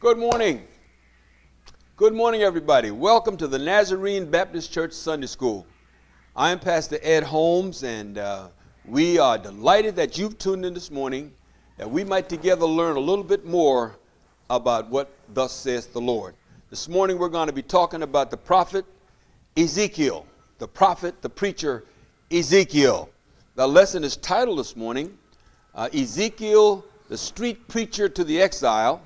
Good morning. Good morning, everybody. Welcome to the Nazarene Baptist Church Sunday School. I am Pastor Ed Holmes, and we are delighted that you've tuned in this morning, that we might together learn a little bit more about what thus says the Lord. This morning we're going to be talking about the prophet Ezekiel, the prophet, the preacher Ezekiel. The lesson is titled this morning, Ezekiel, the street preacher to the exile.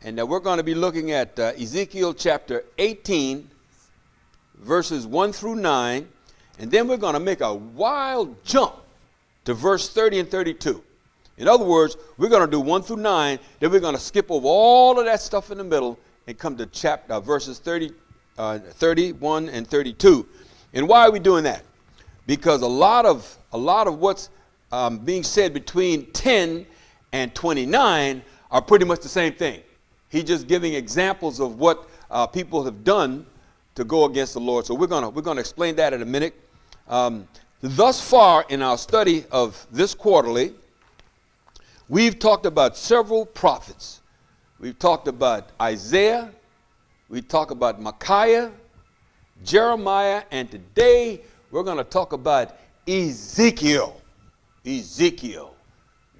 And we're going to be looking at Ezekiel chapter 18, verses 1 through 9. And then we're going to make a wild jump to verse 30 and 32. In other words, we're going to do 1 through 9. Then we're going to skip over all of that stuff in the middle and come to verses 31 and 32. And why are we doing that? Because a lot of what's being said between 10 and 29 are pretty much the same thing. He's just giving examples of what people have done to go against the Lord. So we're gonna explain that in a minute. Thus far in our study of this quarterly, we've talked about several prophets. We've talked about Isaiah, we talked about Micaiah, Jeremiah, and today we're going to talk about Ezekiel. Ezekiel.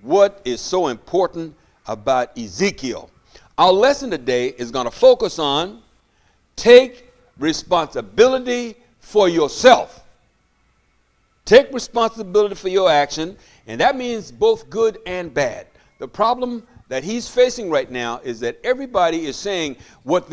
What is so important about Ezekiel? Our lesson today is going to focus on take responsibility for yourself. Take responsibility for your action, and that means both good and bad. The problem that he's facing right now is that everybody is saying what